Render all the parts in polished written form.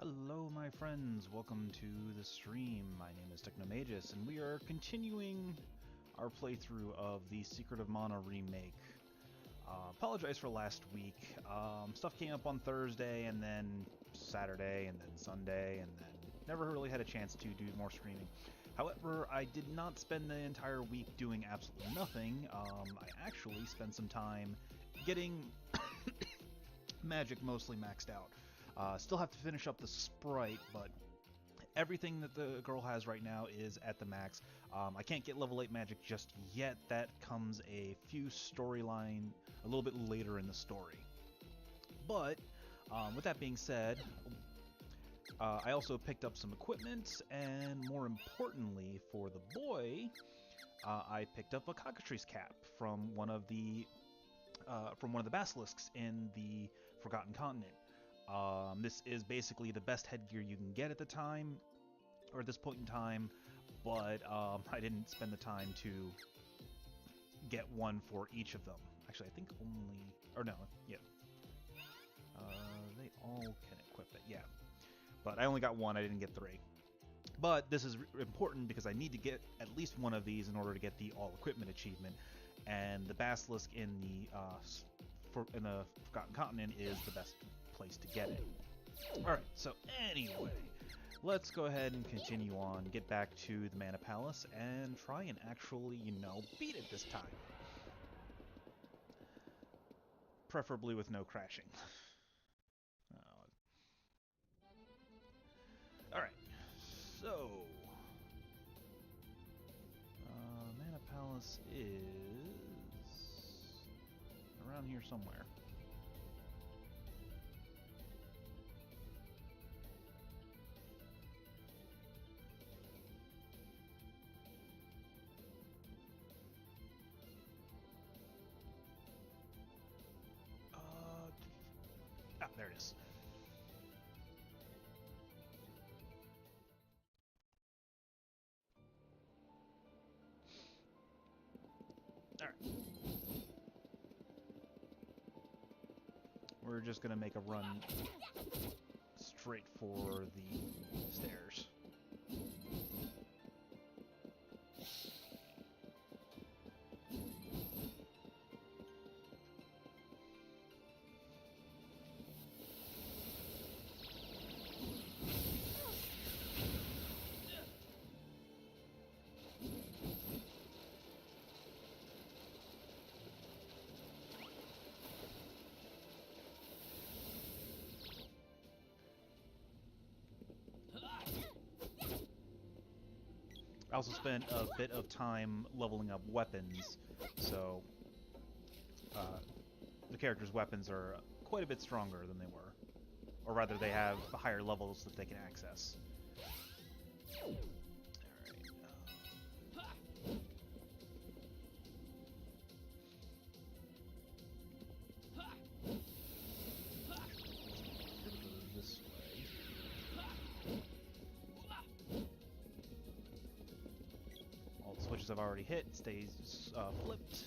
Hello my friends, welcome to the stream. My name is Technomagus and we are continuing our playthrough of the Secret of Mana remake. Apologize for last week. Stuff came up on Thursday and then Saturday and then Sunday and then never really had a chance to do more streaming. However, I did not spend the entire week doing absolutely nothing. I actually spent some time getting magic mostly maxed out. Still have to finish up the sprite, but everything that the girl has right now is at the max. I can't get level 8 magic just yet. That comes a little bit later in the story. But, with that being said, I also picked up some equipment, and more importantly for the boy, I picked up a cockatrice cap from one of the basilisks in the Forgotten Continent. This is basically the best headgear you can get at the time, or at this point in time, but I didn't spend the time to get one for each of them. Actually, I think only... or no, yeah. They all can equip it, yeah. But I only got one, I didn't get 3. But this is important because I need to get at least one of these in order to get the All Equipment achievement, and the Basilisk in the Forgotten Continent is the best place to get it. Alright, so anyway, let's go ahead and continue on, get back to the Mana Palace, and try and actually, beat it this time. Preferably with no crashing. Alright, so... Mana Palace is... around here somewhere. There it is. Alright. We're just gonna make a run straight for the stairs. I also spent a bit of time leveling up weapons, so the character's weapons are quite a bit stronger than they were. Or rather, they have higher levels that they can access. Alright. This way. All the switches I've already hit stays flipped.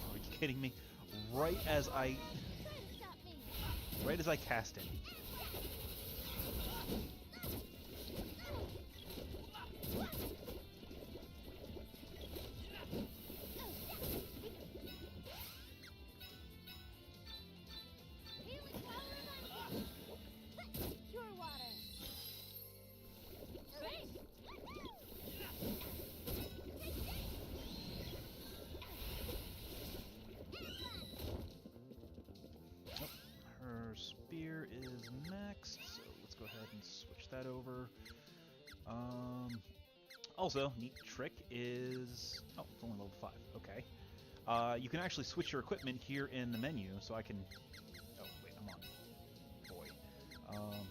Are you kidding me? Right as I cast it. Her spear is Also, neat trick is... Oh, it's only level 5. Okay. You can actually switch your equipment here in the menu, so I can... Oh, wait, I'm on. Boy. Alright,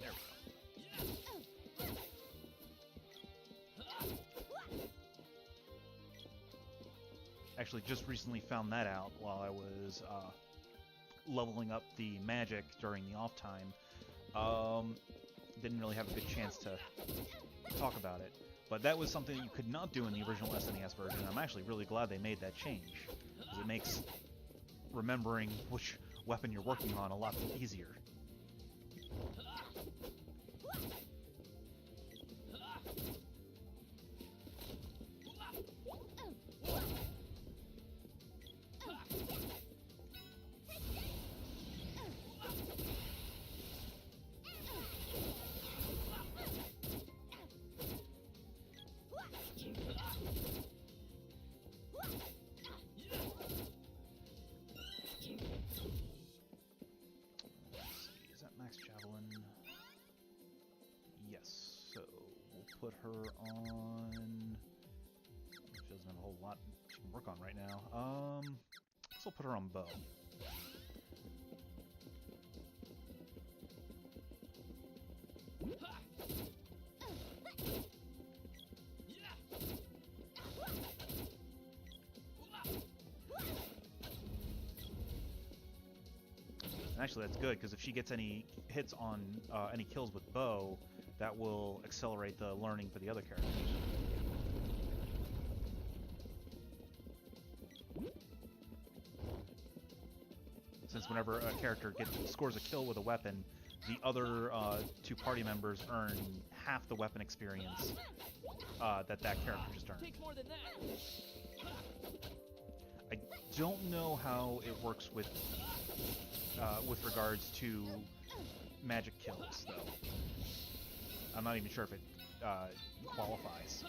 there we go. Actually, just recently found that out while I was leveling up the magic during the off time. Didn't really have a good chance to talk about it, but that was something you could not do in the original SNES version. I'm actually really glad they made that change, because it makes remembering which weapon you're working on a lot easier. Put her on... She doesn't have a whole lot she can work on right now. So I'll put her on bow. And actually that's good, because if she gets any hits on any kills with bow, that will accelerate the learning for the other characters. Since whenever a character scores a kill with a weapon, the other two party members earn half the weapon experience that character just earned. I don't know how it works with regards to magic kills, though. I'm not even sure if it qualifies.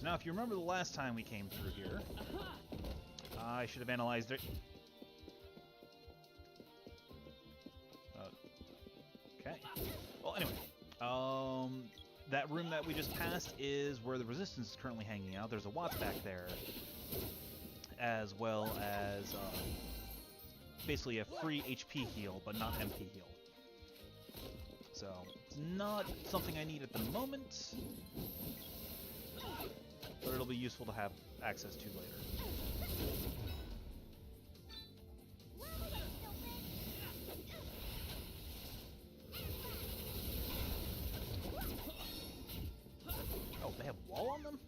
Now, if you remember the last time we came through here, I should have analyzed it. Okay. Well, anyway, that room that we just passed is where the Resistance is currently hanging out. There's a Watts back there, as well as basically a free HP heal, but not MP heal. So, it's not something I need at the moment, but it'll be useful to have access to later. Oh, they have wall on them?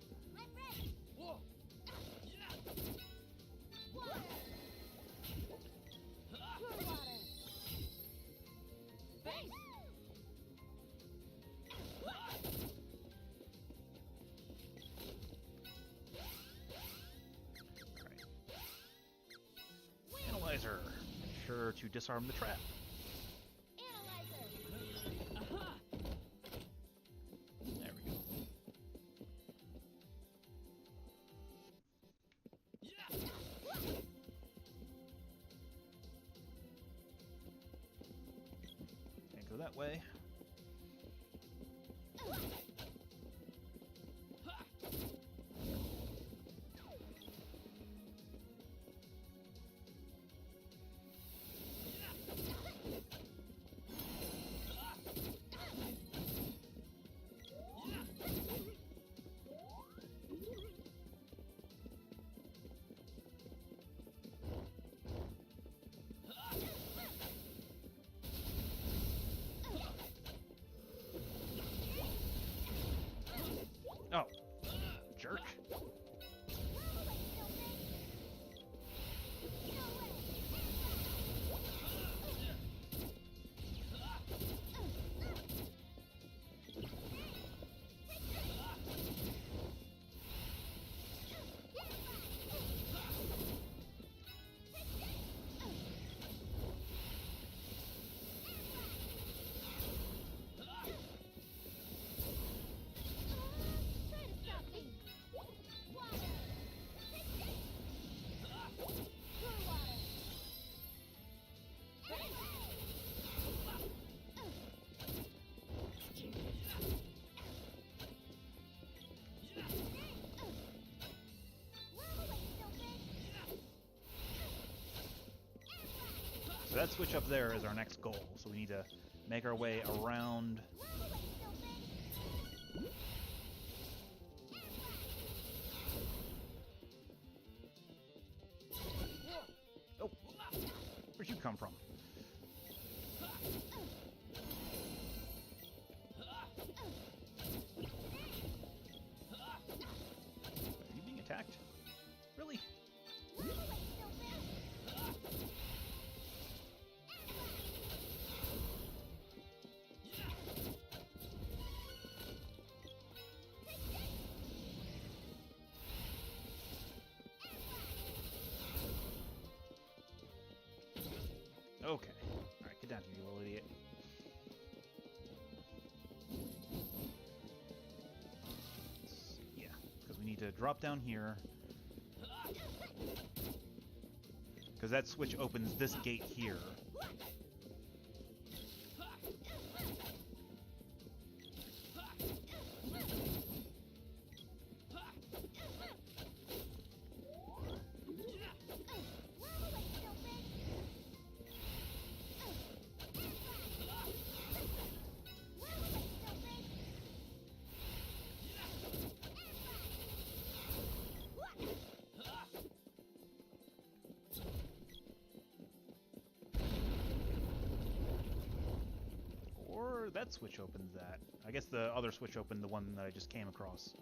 Analyzer. Make sure to disarm the trap. There we go. Can't go that way. that switch up there is our next goal. So we need to make our way around. Oh, where'd you come from? Are you being attacked? Really? Okay. Alright, get down here, you little idiot. Yeah, because we need to drop down here. Because that switch opens this gate here. That switch opens that. I guess the other switch opened the one that I just came across.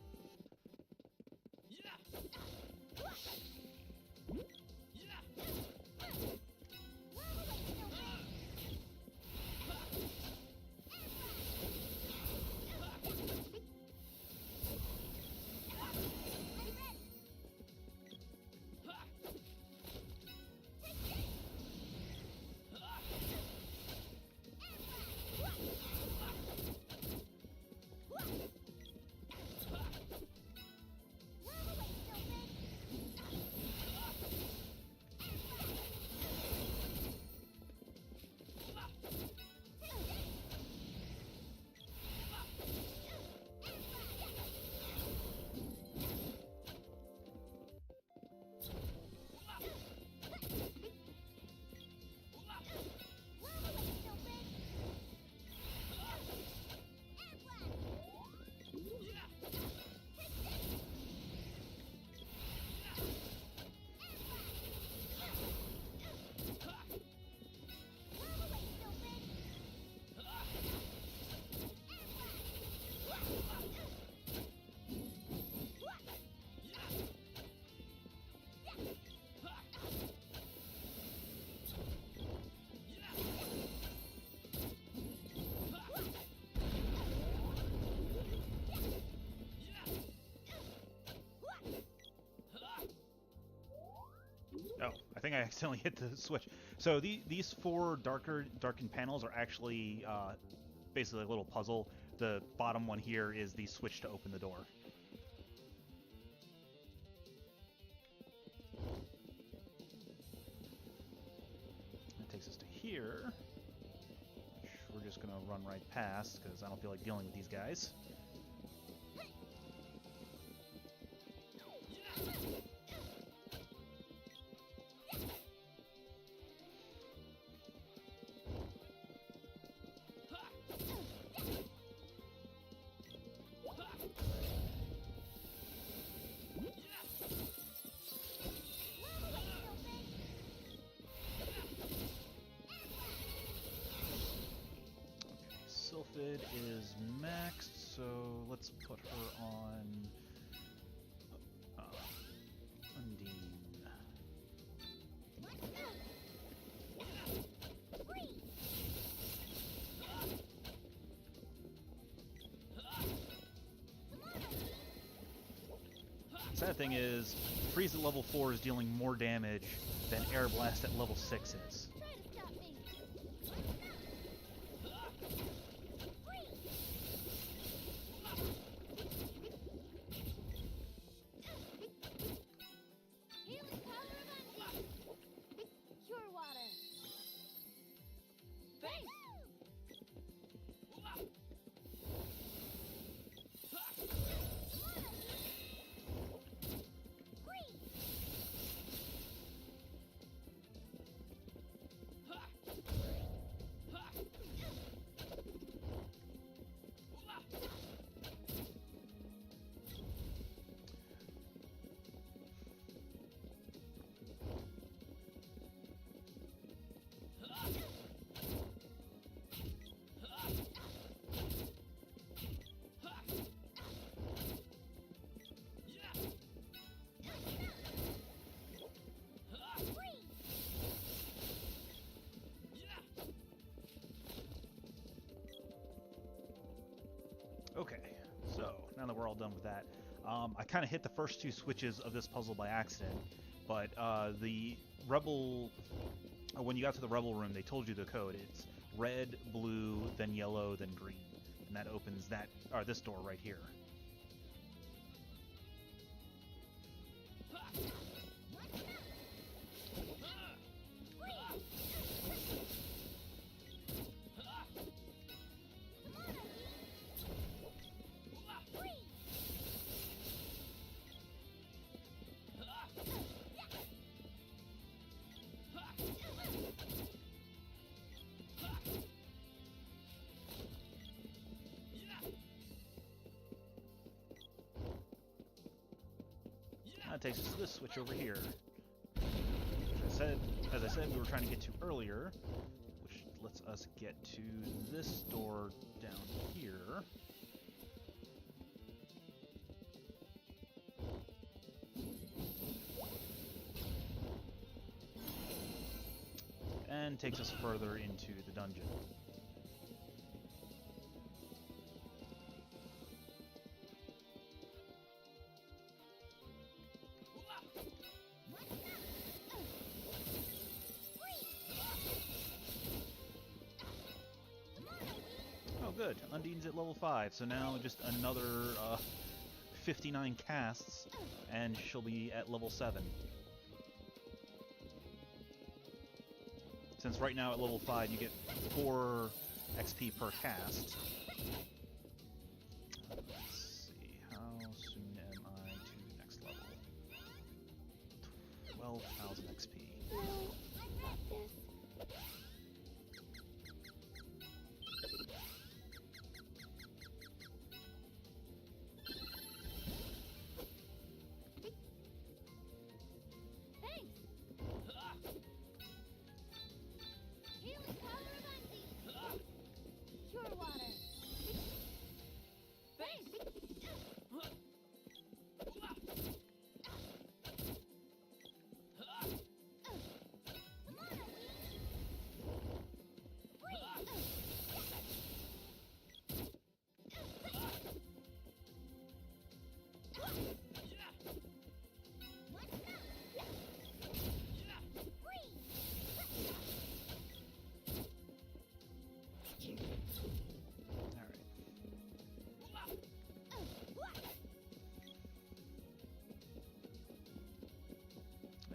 Oh, I think I accidentally hit the switch. So these four darkened panels are actually basically a little puzzle. The bottom one here is the switch to open the door. That takes us to here, which we're just going to run right past because I don't feel like dealing with these guys. Sylphid is maxed, so let's put her on Undine. Sad thing is, Freeze at level 4 is dealing more damage than Air Blast at level 6 is. now that we're all done with that, I kind of hit the first two switches of this puzzle by accident, but the Rebel, when you got to the Rebel room, they told you the code. It's red, blue, then yellow, then green, and that opens that, or this door right here. That takes us to this switch over here. As I said, we were trying to get to earlier, which lets us get to this door down here. And takes us further into the dungeon. Good. Undine's at level 5, so now just another 59 casts, and she'll be at level 7. Since right now at level 5 you get 4 XP per cast. Let's see, how soon am I to next level? 12,000 XP.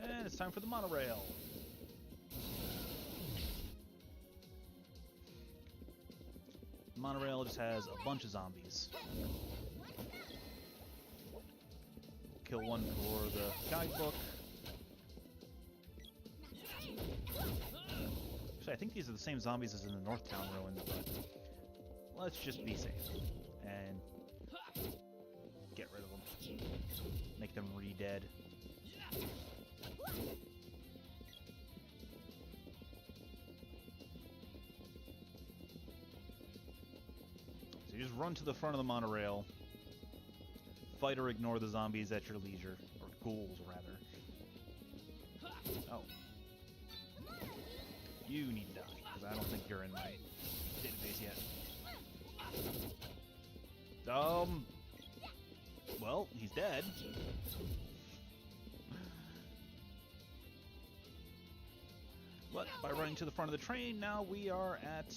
And it's time for the monorail. The monorail just has a bunch of zombies. Kill one for the guidebook. Actually, I think these are the same zombies as in the Northtown ruins, but let's just be safe and get rid of them. Make them re-dead. So you just run to the front of the monorail, fight or ignore the zombies at your leisure, or ghouls rather. Oh. You need to die, because I don't think you're in my database yet. Well, he's dead. But by running to the front of the train, now we are at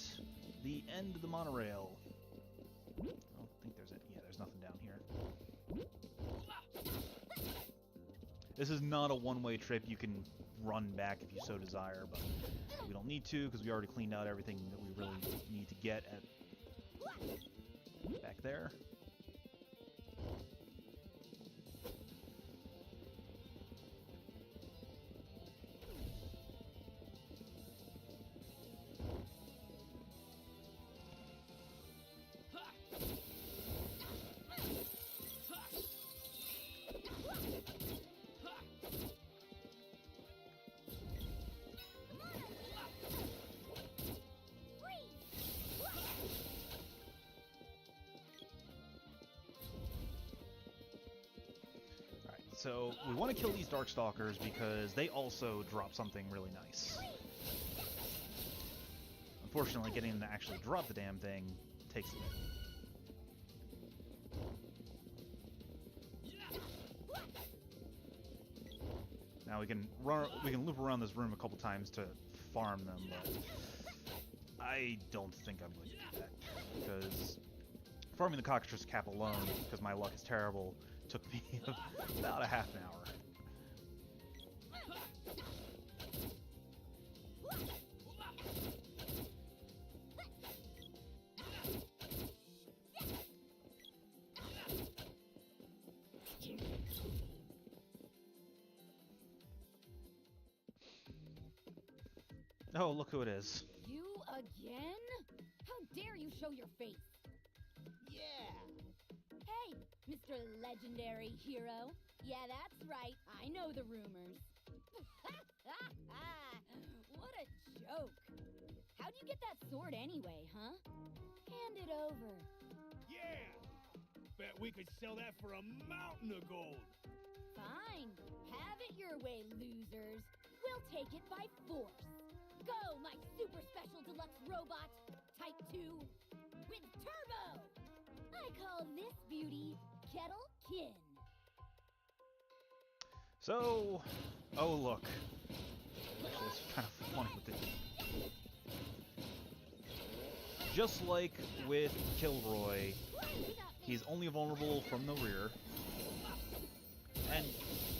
the end of the monorail. I don't think there's any. Yeah, there's nothing down here. This is not a one-way trip. You can run back if you so desire, but we don't need to because we already cleaned out everything that we really need to get at back there. So we want to kill these Darkstalkers because they also drop something really nice. Unfortunately, getting them to actually drop the damn thing takes a bit. Now we can loop around this room a couple times to farm them, but I don't think I'm going to do that, because farming the cockatrice cap alone, because my luck is terrible, took me about a half an hour. Oh, look who it is. You again? How dare you show your face? Yeah! Hey, Mr. Legendary Hero. Yeah, that's right. I know the rumors. What a joke. How'd you get that sword anyway, huh? Hand it over. Yeah! Bet we could sell that for a mountain of gold! Fine. Have it your way, losers. We'll take it by force. Go, my super special deluxe robot, Type 2, with turbo! I call this beauty Kettle Kin. So, oh look. Actually, it's kind of funny with it. Just like with Kilroy, he's only vulnerable from the rear, and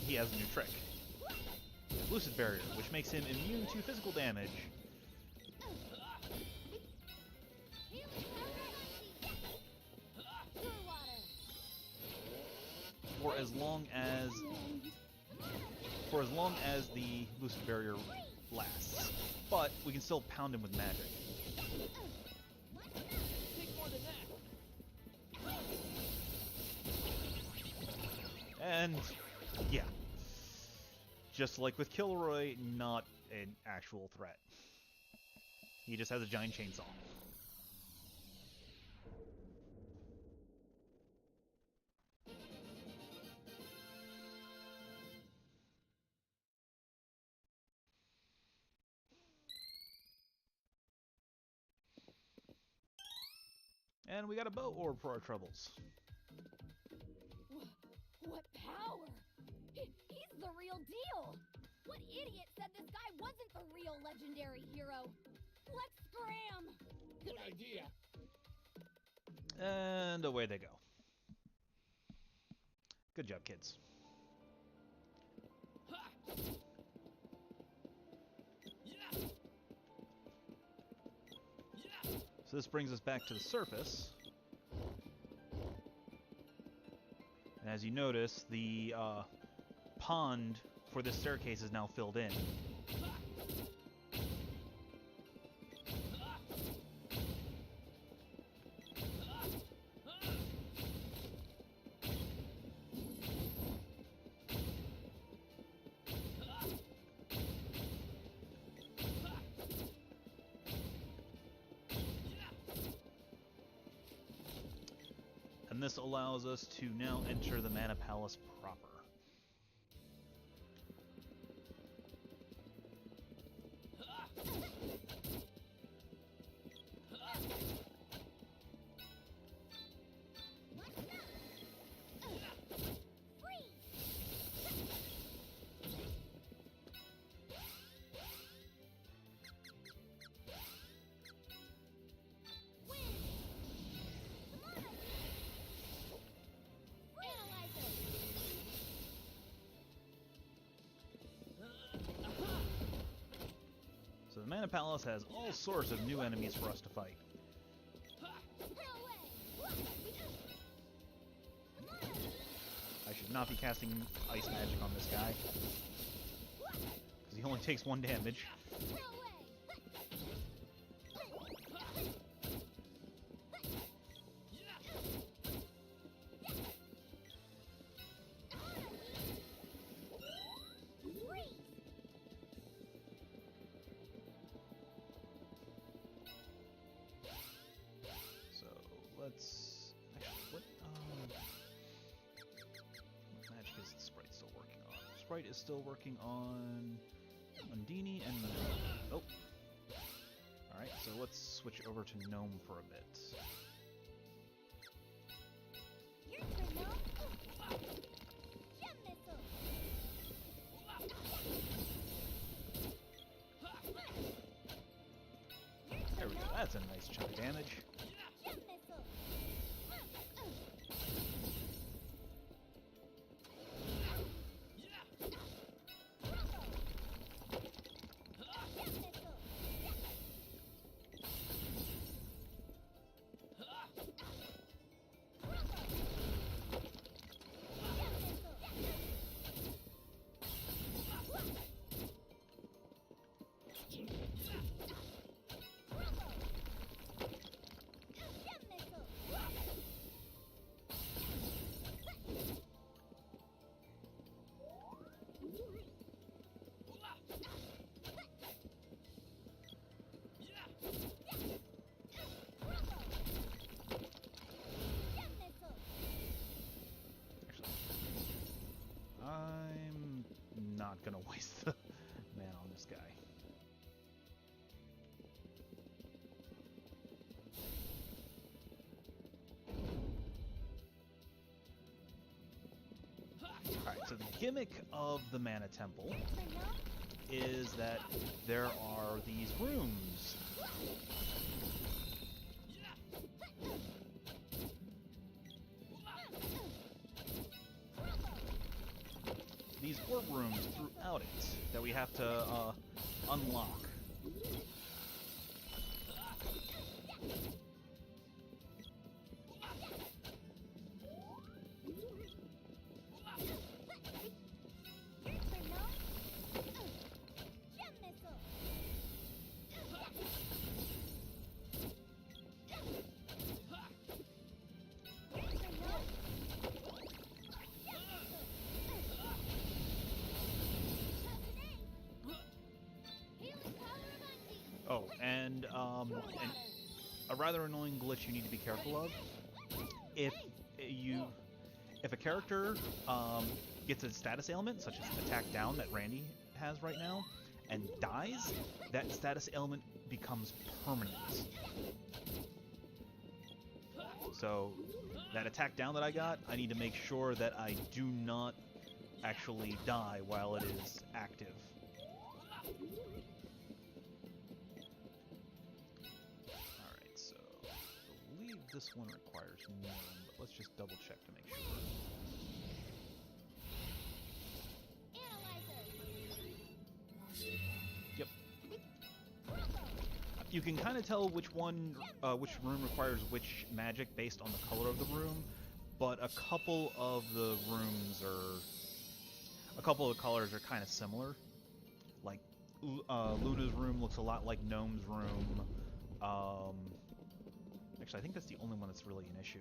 he has a new trick. Lucid Barrier, which makes him immune to physical damage. For as long as the Lucid Barrier lasts. But we can still pound him with magic. And yeah. Just like with Kilroy, not an actual threat. He just has a giant chainsaw. And we got a bow orb for our troubles. What power! He's the real deal! What idiot said this guy wasn't the real legendary hero? Let's scram! Good idea. And away they go. Good job, kids. So this brings us back to the surface. And as you notice, the pond for this staircase is now filled in. And this allows us to now enter the Mana Palace proper. So the Mana Palace has all sorts of new enemies for us to fight. I should not be casting ice magic on this guy, because he only takes 1 damage. Let's... Actually, what magic is the Sprite still working on? Sprite is still working on Undini and... Oh! Alright, so let's switch over to Gnome for a bit. That's a nice chunk of damage. Gem missile. I'm not gonna waste the mana on this guy. Alright, so the gimmick of the Mana Temple is that there are these rooms. These orb rooms throughout it that we have to unlock. Oh, and a rather annoying glitch you need to be careful of. If a character gets a status ailment, such as attack down that Randy has right now, and dies, that status ailment becomes permanent. So that attack down that I got, I need to make sure that I do not actually die while it is active. This one requires none, but let's just double check to make sure. Yep. You can kind of tell which room requires which magic based on the color of the room, but a couple of the colors are kind of similar. Like Luna's room looks a lot like Gnome's room. Actually, I think that's the only one that's really an issue.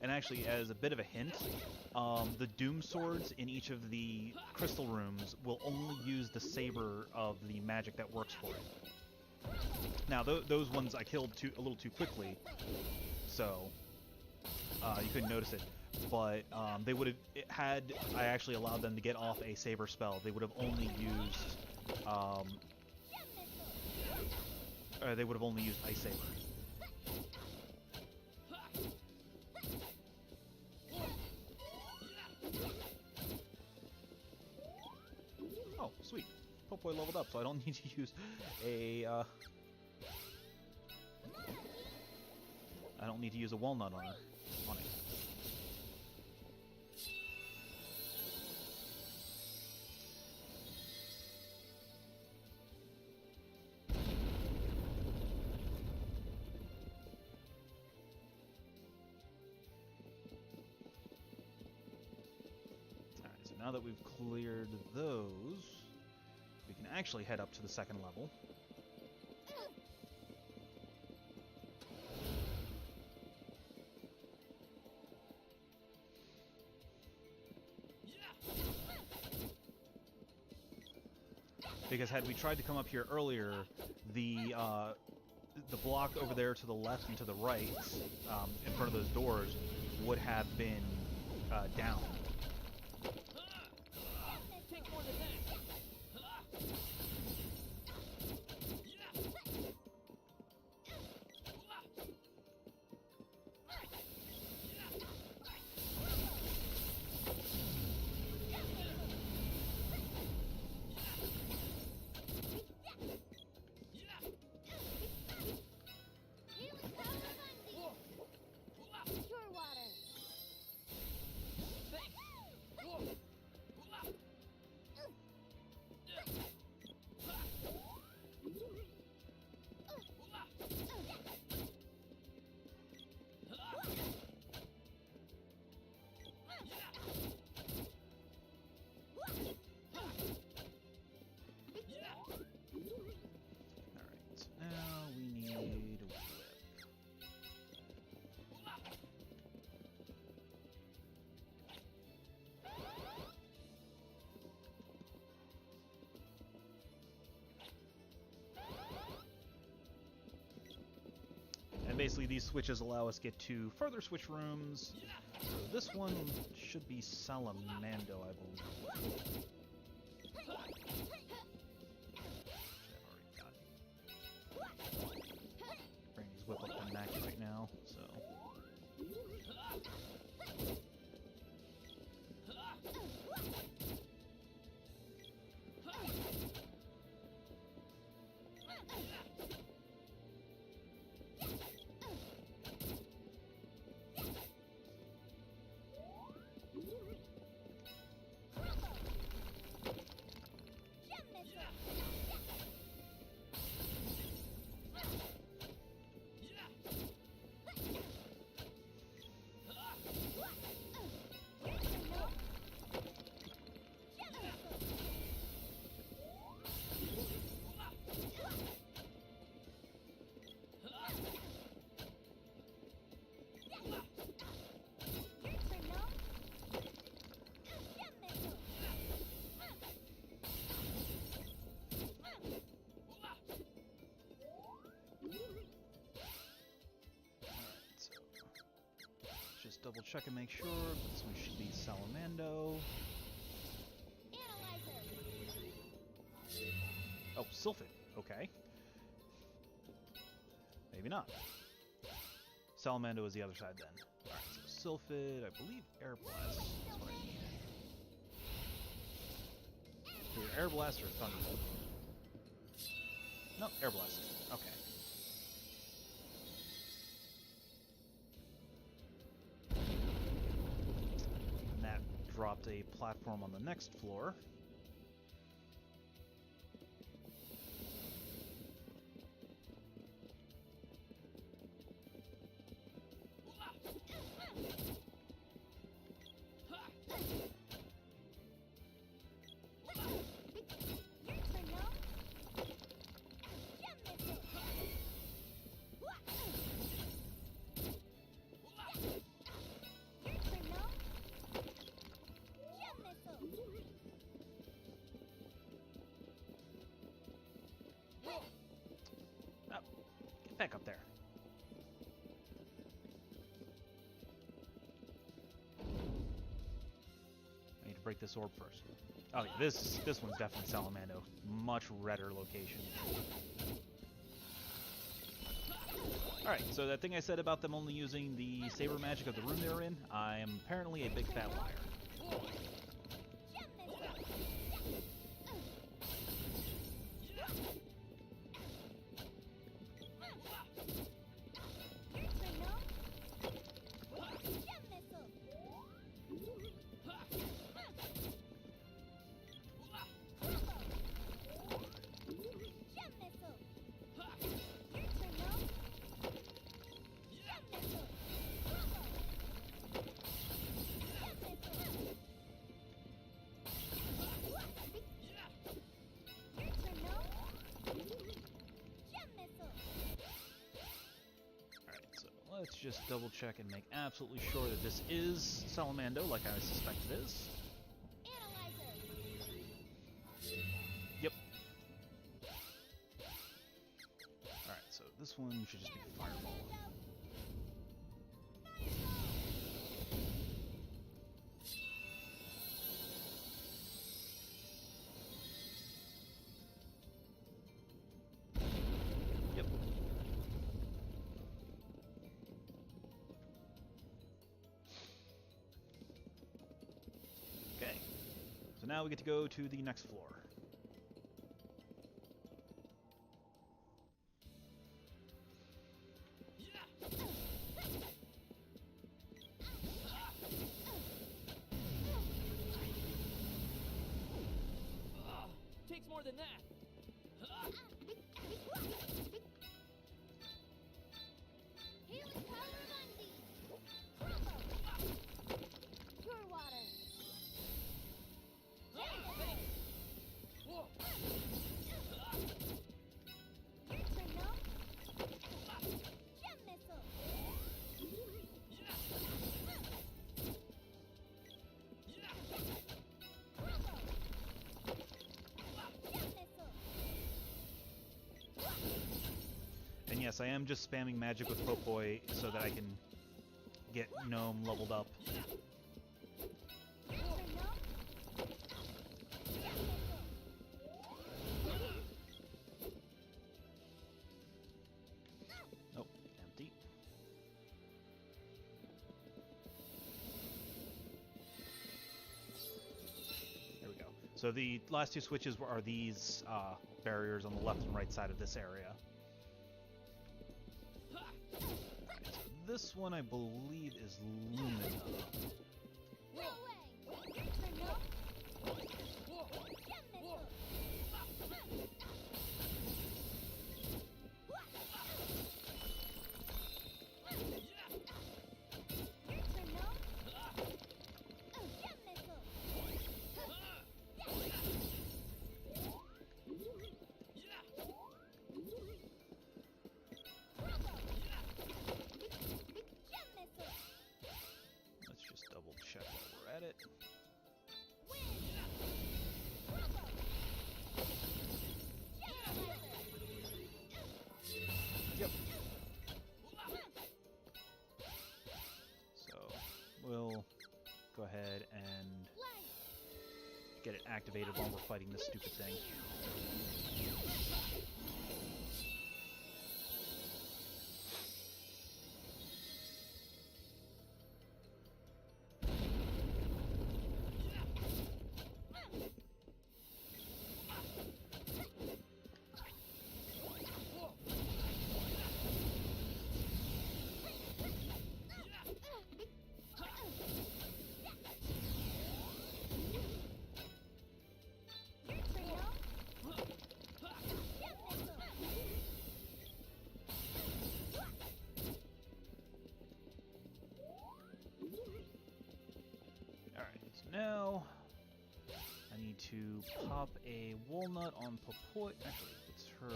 And actually, as a bit of a hint, the Doom Swords in each of the crystal rooms will only use the saber of the magic that works for it. Now, those ones I killed a little too quickly, so you couldn't notice it. But they would have, had I actually allowed them to get off a saber spell, they would have only used Ice Saber. Oh, sweet. Popoy leveled up, so I don't need to use a I don't need to use a walnut on it. Now that we've cleared those, we can actually head up to the second level. because had we tried to come up here earlier, the block over there to the left and to the right, in front of those doors, would have been down. Take more than that. Pure water. Alright, now we need a whip. And basically these switches allow us to get to further switch rooms. So this one should be Salamando, I believe. I've already got Brandy's whip up to max right now, so. Just double check and make sure. This one should be Salamando. Analyzer. Oh, Sylphid. Okay. Maybe not. Salamando is the other side then. Alright, so Sylphid, I believe Air Blast. That's what I need. Either Air Blast or Thunderbolt. No, Air Blast. Okay. And that dropped a platform on the next floor. Back up there. I need to break this orb first. Oh yeah, this one's definitely Salamando. Much redder location. Alright, so that thing I said about them only using the saber magic of the room they're in, I am apparently a big fat liar. Let's just double check and make absolutely sure that this is Salamando, like I suspect it is. Analyzer. Yep. this one should just be Fireball. Yep. Okay. So now we get to go to the next floor. Takes more than that. Healing power of Undeed. Pure water. Whoa. Your turn, no? Gem missile. Gem missile. And yes, I am just spamming magic with Popoi so that I can get Gnome leveled up. Your turn, no? Gem missile. Oh, empty. There we go. So the last two switches are these barriers on the left and right side of this area. This one, I believe, is Lumina. No way. Your turn, no? Gem missile. Your turn, no? Gem missile. Gem missile. Let's just double check while we're at it. Yep. So we'll go ahead and get it activated while we're fighting this stupid thing. Your turn, no? Gem missile. Alright, so now I need to pop a walnut on Popoi. Actually, it's her.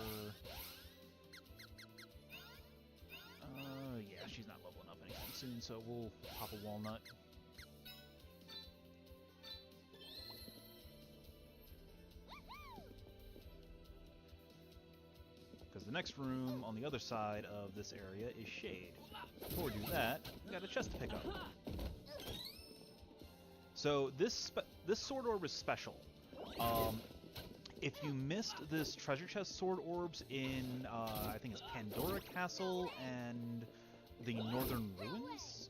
Yeah, she's not leveling up anytime soon, so we'll pop a walnut. Because the next room on the other side of this area is Shade. Before we do that, we got a chest to pick up. So this sword orb is special. If you missed this treasure chest sword orbs in, I think it's Pandora Castle and the Northern Ruins,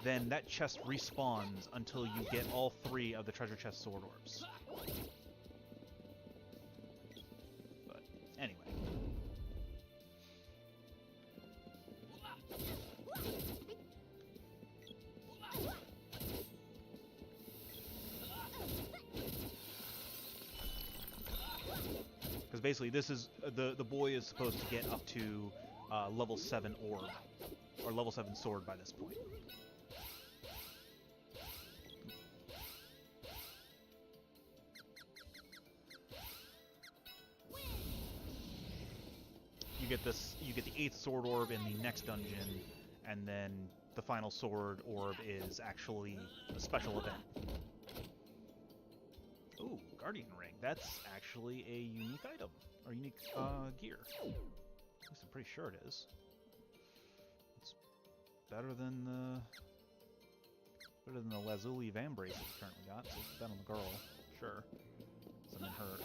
then that chest respawns until you get all 3 of the treasure chest sword orbs. But anyway. Because basically this is, the boy is supposed to get up to level 7 orb, or level 7 sword by this point. You get the 8th sword orb in the next dungeon, and then the final sword orb is actually a special event. Ooh, Guardian Ring. That's actually a unique item, or unique gear. At least I'm pretty sure it is. It's better than the Lazuli Vambrace that we currently got. So it's bet on the girl, sure. So I'm in her.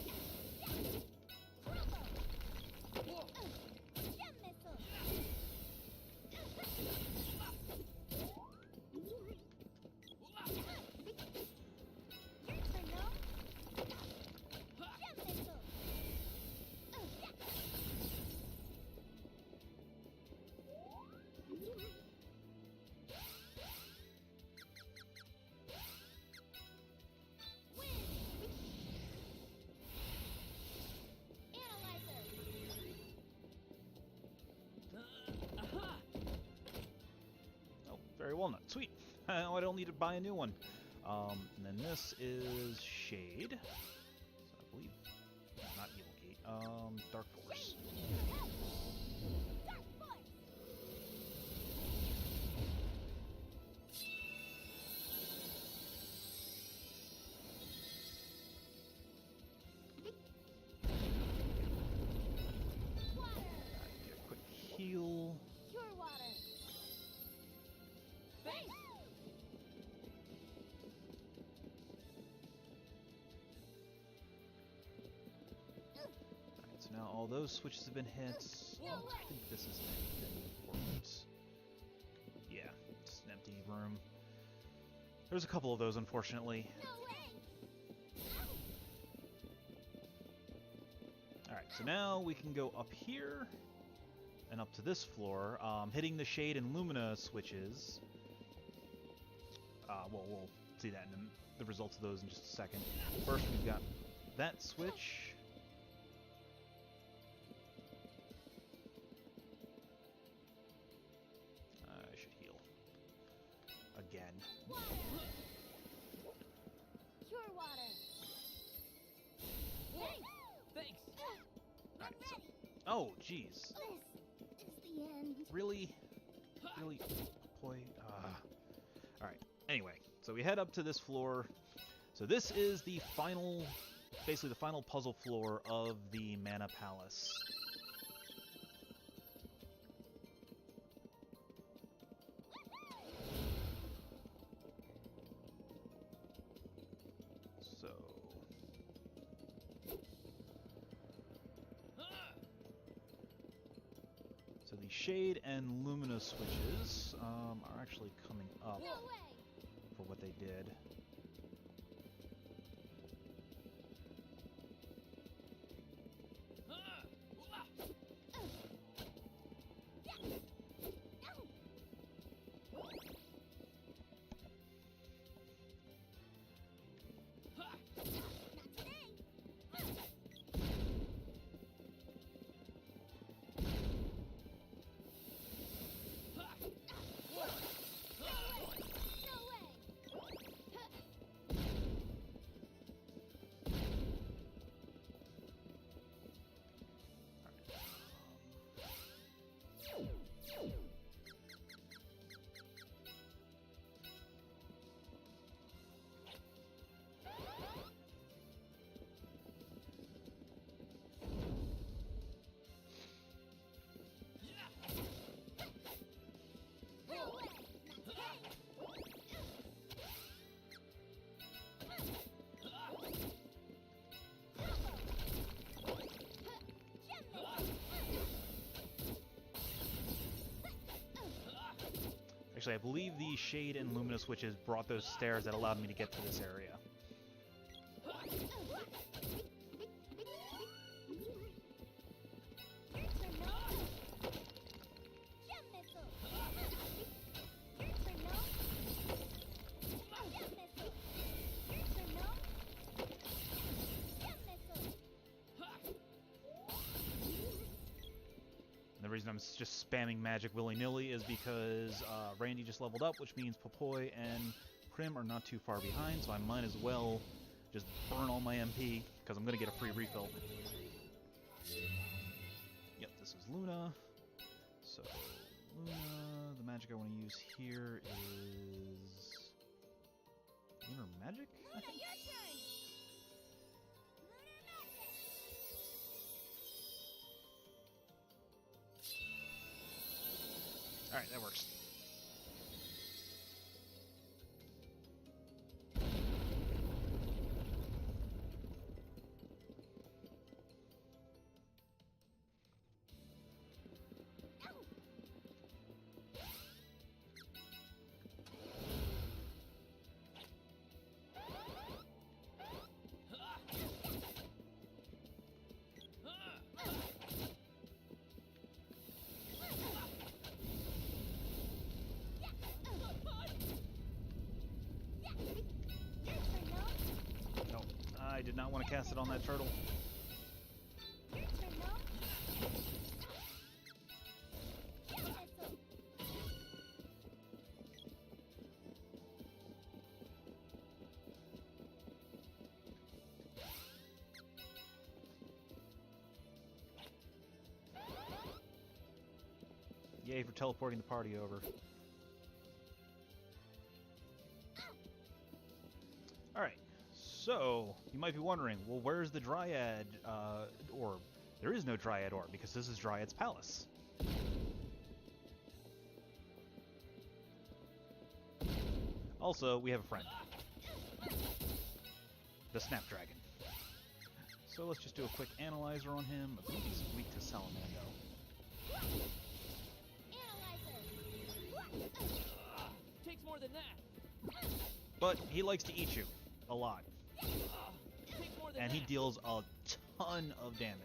Very well done. Sweet. Now I don't need to buy a new one. And then this is Shade. So I believe, not Evil Gate. Dark Force. Get a quick heal. Now all those switches have been hit. I don't think this is anything important. Yeah, just an empty room. There's a couple of those, unfortunately. Alright, so now we can go up here and up to this floor, hitting the Shade and Lumina switches. Well, we'll see that in the results of those in just a second. First, we've got that switch. Again. Pure water. Thanks. I'm ready. Oh, jeez. This is the end. Really? Really? Boy. Alright. Anyway, so we head up to this floor. So this is the final, basically the final puzzle floor of the Mana Palace. So the Shade and Lumina switches are actually coming up for what they did. Actually, I believe the Shade and Lumina switches brought those stairs that allowed me to get to this area. The reason I'm just spamming magic willy-nilly is because Randy just leveled up, which means Popoy and Prim are not too far behind, so I might as well just burn all my MP, because I'm going to get a free refill. Yep, this is Luna. So, Luna, the magic I want to use here is... Lunar Magic? Luna, your turn! Lunar Magic! Alright, that works. I did not want to cast it on that turtle. Yay for teleporting the party over. Alright. So, you might be wondering, well, where's the Dryad orb? There is no Dryad orb, because this is Dryad's palace. Also, we have a friend. The Snapdragon. So let's just do a quick analyzer on him. I think he's weak to Salamando. Takes more than that. But he likes to eat you. A lot. Takes more than And he that. deals a ton of damage.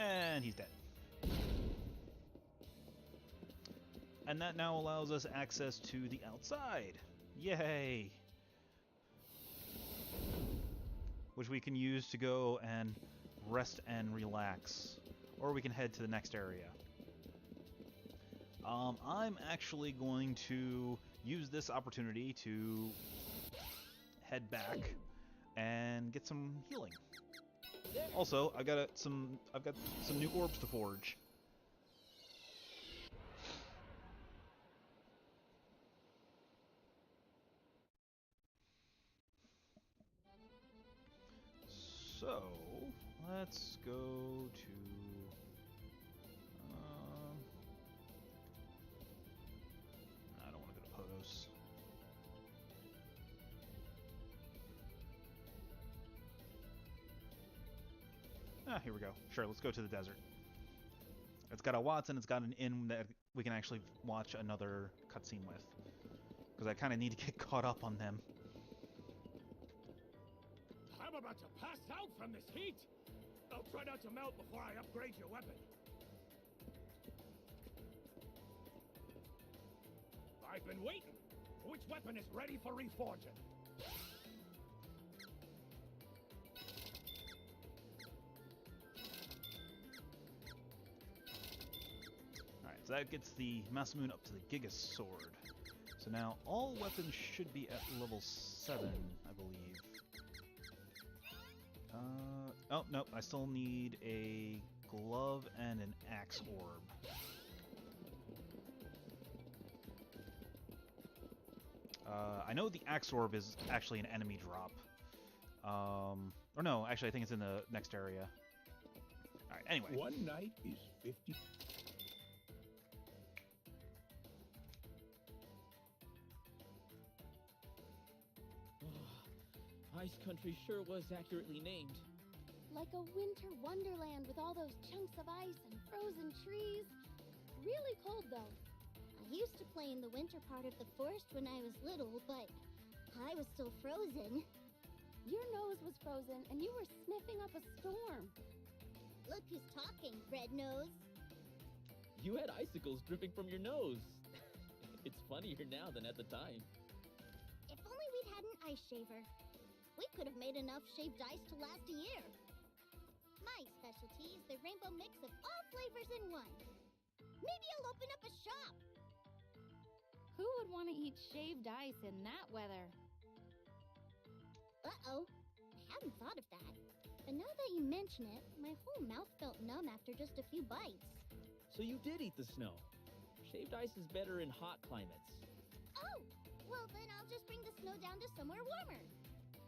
And he's dead. And that now allows us access to the outside. Yay! Which we can use to go and rest and relax. Or we can head to the next area. I'm actually going to use this opportunity to head back and get some healing. Also, I've got some new orbs to forge. So, let's go to I don't want to go to Podos. Here we go. Sure, let's go to the desert. It's got a Watson, it's got an inn that we can actually watch another cutscene with. Because I kind of need to get caught up on them. I'm about to pass out from this heat. I'll try not to melt before I upgrade your weapon. I've been waiting. Which weapon is ready for reforging? So that gets the Masamune up to the Giga Sword. So now all weapons should be at level 7, I believe. Oh, no, I still need a glove and an axe orb. I know the axe orb is actually an enemy drop. Or no, actually I think it's in the next area. Alright, anyway. One night is 50... Ice Country sure was accurately named. Like a winter wonderland with all those chunks of ice and frozen trees. Really cold, though. I used to play in the winter part of the forest when I was little, but I was still frozen. Your nose was frozen, and you were sniffing up a storm. Look who's talking, Red Nose. You had icicles dripping from your nose. It's funnier now than at the time. ice shaver. We could have made enough shaved ice to last a year. My specialty is the rainbow mix of all flavors in one. Maybe I'll open up a shop. Who would want to eat shaved ice in that weather? Uh-oh. I hadn't thought of that. But now that you mention it, my whole mouth felt numb after just a few bites. So you did eat the snow. Shaved ice is better in hot climates. Oh! Well, then I'll just bring the snow down to somewhere warmer.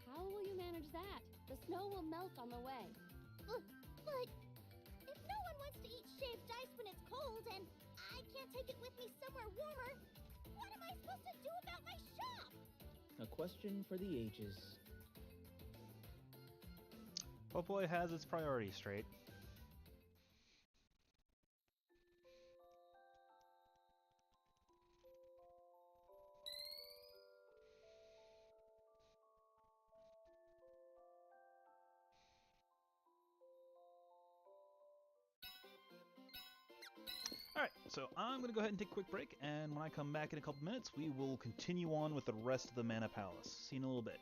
How will you manage that? The snow will melt on the way. But if no one wants to eat shaved ice when it's cold and I can't take it with me somewhere warmer, what am I supposed to do about my shop? A question for the ages. Popoy has its priorities straight. Alright, so I'm going to go ahead and take a quick break, and when I come back in a couple minutes, we will continue on with the rest of the Mana Palace. See you in a little bit.